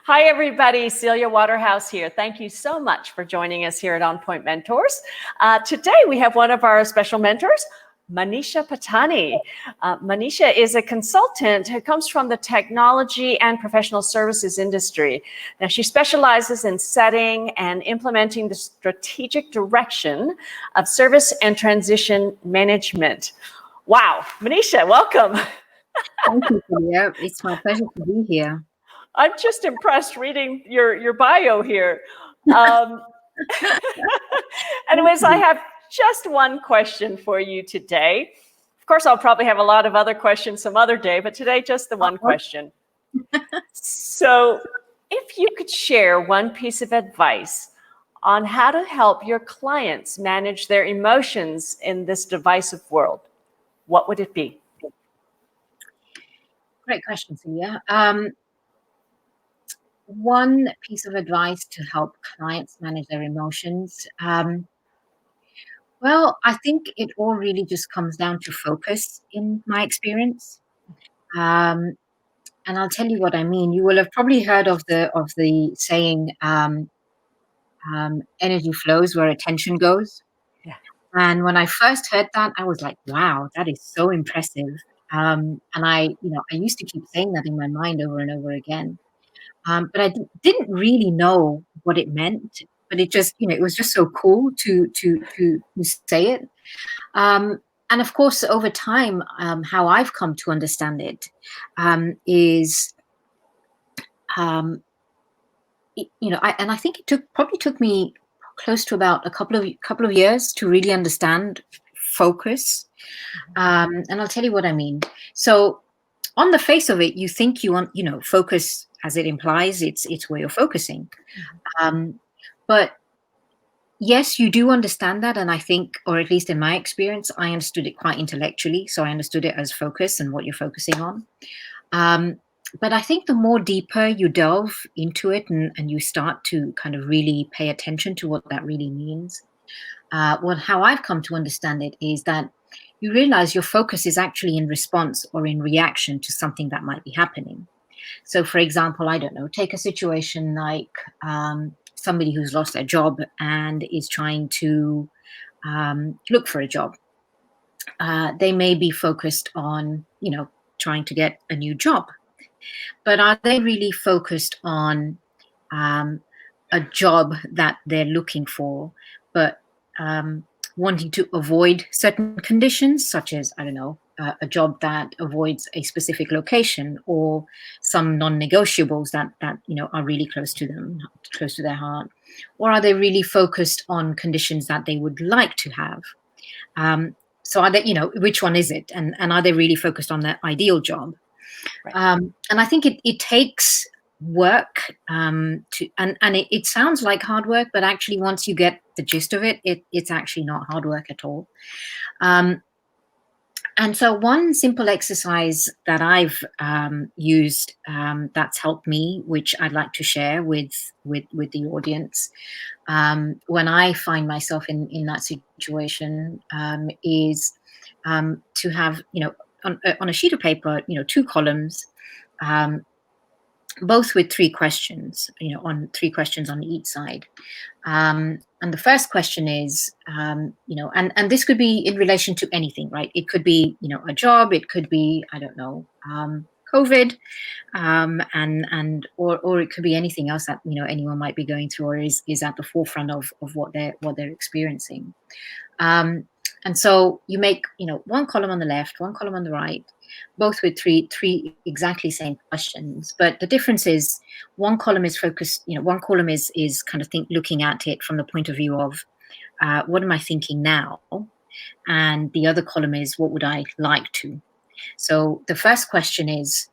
Hi, everybody. Celia Waterhouse here. Thank you so much for joining us here at OnPoint Mentors. Today, we have one of our special mentors, Manisha Pattani. Manisha is a consultant who comes from the technology and professional services industry. Now, she specializes in setting and implementing the strategic direction of service and transition management. Wow, Manisha, welcome. Thank you, Julia. It's my pleasure to be here. I'm just impressed reading your bio here. Um, anyways, I have just one question for you today. Of course, I'll probably have a lot of other questions some other day, but today, just the one question. So, if you could share one piece of advice on how to help your clients manage their emotions in this divisive world, what would it be? Great question, Celia. One piece of advice to help clients manage their emotions. Well, I think it all really just comes down to focus in my experience. And I'll tell you what I mean. You will have probably heard of the saying, energy flows where attention goes. Yeah. And when I first heard that, I was like, wow, that is so impressive. And I used to keep saying that in my mind over and over again. But I didn't really know what it meant. But it just, it was just so cool to say it. And of course, over time, how I've come to understand it is, I think it probably took me close to about a couple of years to really understand focus. And I'll tell you what I mean. So, on the face of it, you think you want, focus, as it implies, it's where you're focusing. But yes, you do understand that. And I think, or at least in my experience, I understood it quite intellectually. So I understood it as focus and what you're focusing on. But I think the more deeper you delve into it and you start to kind of really pay attention to what that really means, how I've come to understand it is that you realize your focus is actually in response or in reaction to something that might be happening. So, for example, I don't know, take a situation like somebody who's lost their job and is trying to look for a job. They may be focused on, trying to get a new job. But are they really focused on a job that they're looking for, but wanting to avoid certain conditions, such as, I don't know, a job that avoids a specific location or some non-negotiables that are really close to them, close to their heart? Or are they really focused on conditions that they would like to have? So are they, which one is it? And are they really focused on their ideal job? Right. And I think it takes work it sounds like hard work, but actually once you get the gist of it, it's actually not hard work at all. And so one simple exercise that I've used that's helped me, which I'd like to share with the audience when I find myself in that situation, is to have, on a sheet of paper, 2 columns, both with 3 questions, on 3 questions on each side. And the first question is, and this could be in relation to anything, right? It could be, a job, it could be, I don't know, COVID, or it could be anything else that, anyone might be going through or is at the forefront of what they're experiencing. And so you make, 1 column on the left, 1 column on the right, both with three exactly same questions. But the difference is 1 column is focused, 1 column is kind of looking at it from the point of view of what am I thinking now? And the other column is what would I like to? So the first question is,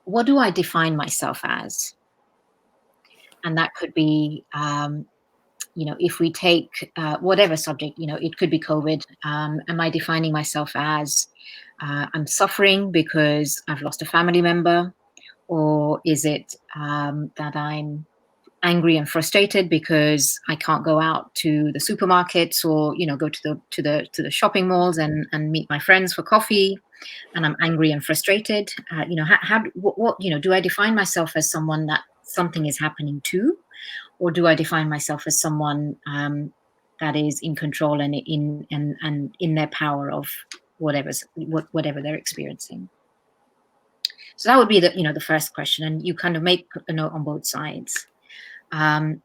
what do I define myself as? And that could be, if we take whatever subject, it could be COVID. Am I defining myself as I'm suffering because I've lost a family member? Or is it that I'm angry and frustrated because I can't go out to the supermarkets or, go to the shopping malls and meet my friends for coffee? and I'm angry and frustrated, do I define myself as someone that something is happening to, or do I define myself as someone that is in control and in their power of whatever they're experiencing? So that would be the first question, and you kind of make a note on both sides. The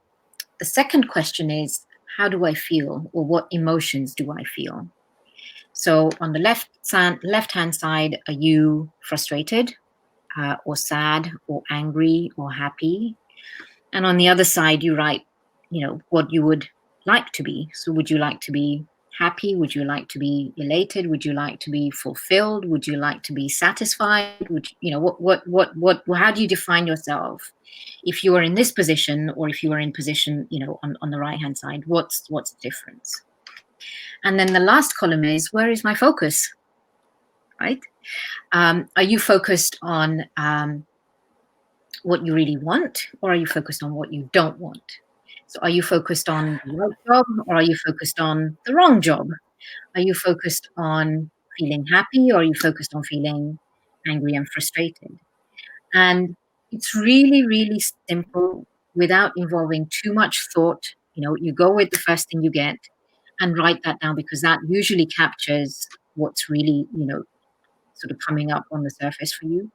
second question is, how do I feel, or what emotions do I feel? So on the left-hand side, are you frustrated, or sad, or angry, or happy? And on the other side, you write, what you would like to be. So would you like to be happy? Would you like to be elated? Would you like to be fulfilled? Would you like to be satisfied? How do you define yourself? If you are in this position, or if you are in position, on the right-hand side, what's the difference? And then the last column is, where is my focus, right? Are you focused on what you really want, or are you focused on what you don't want? So are you focused on the right job, or are you focused on the wrong job? Are you focused on feeling happy, or are you focused on feeling angry and frustrated? And it's really, really simple, without involving too much thought. You go with the first thing you get and write that down, because that usually captures what's really, sort of coming up on the surface for you.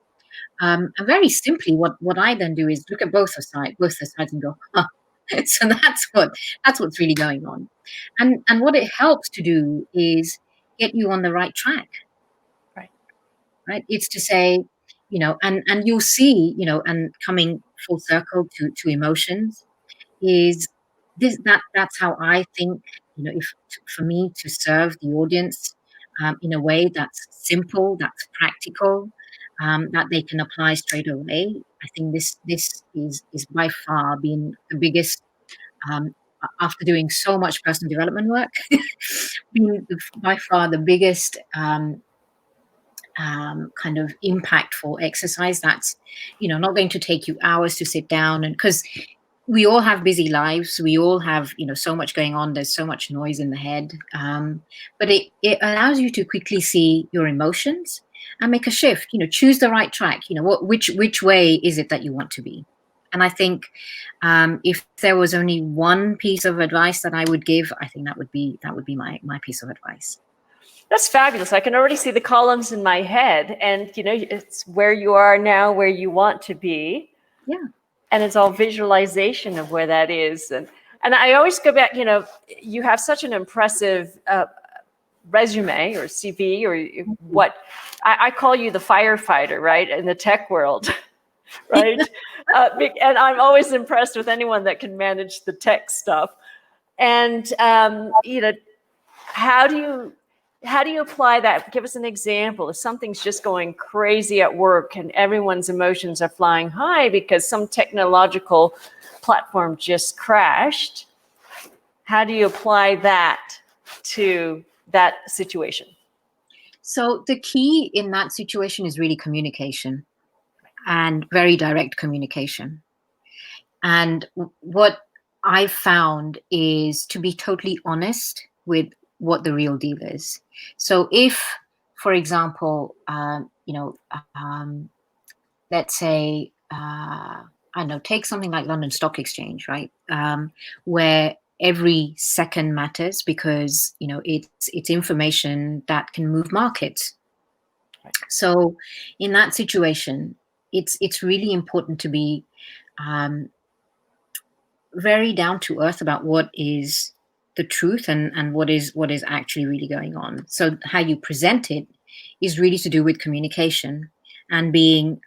And very simply, what I then do is look at both the sides and go, huh. So that's what's really going on. And what it helps to do is get you on the right track. Right. It's to say, and you'll see, and coming full circle to emotions, is that's how I think, if for me to serve the audience in a way that's simple, that's practical, that they can apply straight away. I think this is by far been the biggest, after doing so much personal development work, been by far the biggest kind of impactful exercise. That's not going to take you hours to sit down, and because we all have busy lives, we all have so much going on, there's so much noise in the head, but it allows you to quickly see your emotions and make a shift. Choose the right track. Which way is it that you want to be? And I think if there was only one piece of advice that I would give, I think that would be my piece of advice. That's fabulous. I can already see the columns in my head, and it's where you are now, where you want to be. Yeah. And it's all visualization of where that is. And I always go back, you have such an impressive resume or CV, or what I call you the firefighter, right? In the tech world, right? And I'm always impressed with anyone that can manage the tech stuff. And, how do you apply that? Give us an example. If something's just going crazy at work and everyone's emotions are flying high because some technological platform just crashed, how do you apply that to that situation? So the key in that situation is really communication, and very direct communication. And what I've found is to be totally honest with what the real deal is. So if, for example, let's say, I don't know, take something like London Stock Exchange, right? Where every second matters, because it's information that can move markets. Right. So in that situation, it's really important to be very down to earth about what is the truth and what is actually really going on. So how you present it is really to do with communication, and being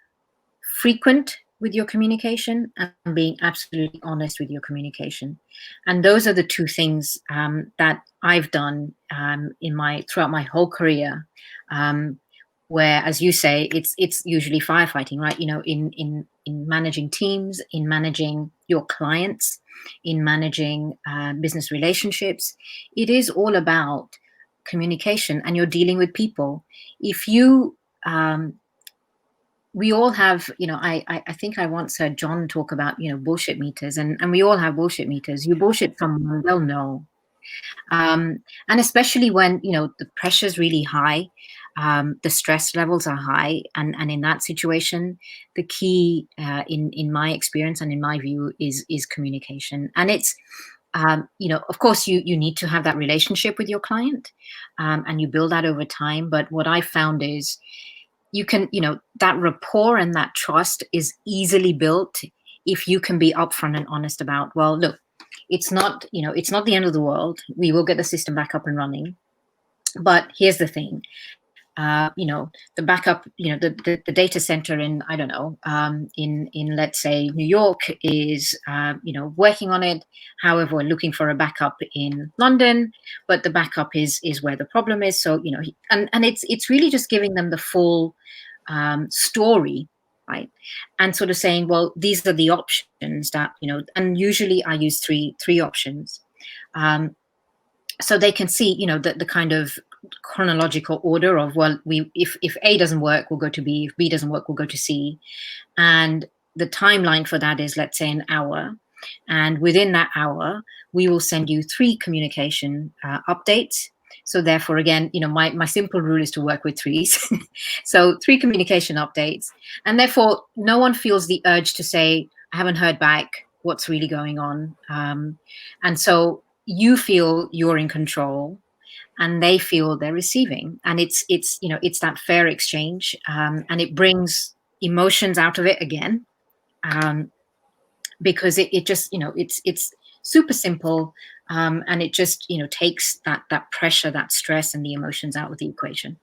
frequent with your communication, and being absolutely honest with your communication. And those are the two things that I've done throughout my whole career, where, as you say, it's usually firefighting, right? In managing teams, in managing your clients, in managing business relationships, it is all about communication, and you're dealing with people. If you we all have, I think I once heard John talk about, bullshit meters, and we all have bullshit meters. You bullshit someone, they'll know. And especially when, the pressure's really high, the stress levels are high, and in that situation, the key, in my experience and in my view, is communication. And it's, of course, you need to have that relationship with your client, and you build that over time. But what I found is you can, that rapport and that trust is easily built if you can be upfront and honest about, well, look, it's not, it's not the end of the world. We will get the system back up and running. But here's the thing, the backup, the data center in, I don't know, in let's say New York is, working on it. However, we're looking for a backup in London, but the backup is where the problem is. So, and it's really just giving them the full story, right? And sort of saying, well, these are the options that, and usually I use three options. So they can see, the kind of chronological order of, well, if A doesn't work, we'll go to B. If B doesn't work, we'll go to C. And the timeline for that is, let's say, an hour. And within that hour, we will send you 3 communication updates. So therefore, again, my simple rule is to work with 3s. So 3 communication updates. And therefore, no one feels the urge to say, I haven't heard back, what's really going on. And so you feel you're in control, and they feel they're receiving. And it's that fair exchange, and it brings emotions out of it again, because it just, it's super simple, and it just, takes that pressure, that stress, and the emotions out of the equation.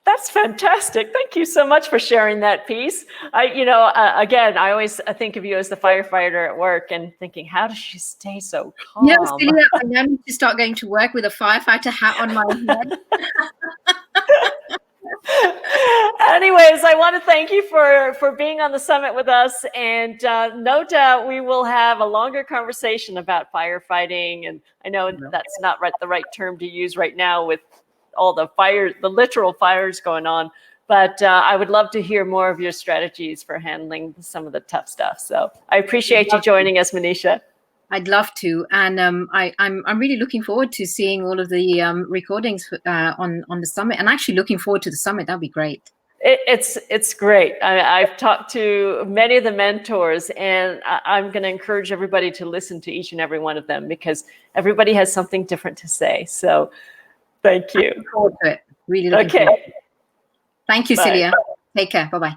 That's fantastic. Thank you so much for sharing that piece. Again, I always think of you as the firefighter at work and thinking, how does she stay so calm? Celia, I now need to start going to work with a firefighter hat on my head. Anyways, I want to thank you for being on the summit with us, and no doubt we will have a longer conversation about firefighting. And I know that's not the right term to use right now with all the fires, the literal fires going on. But I would love to hear more of your strategies for handling some of the tough stuff. So I appreciate you joining us, Manisha. I'd love to, and I'm really looking forward to seeing all of the recordings on the summit, and actually looking forward to the summit. That'd be great. It's great. I've talked to many of the mentors, and I'm going to encourage everybody to listen to each and every one of them, because everybody has something different to say. So thank you. Looking forward to it. Really looking forward to it. Thank you, Celia. Take care. Bye-bye.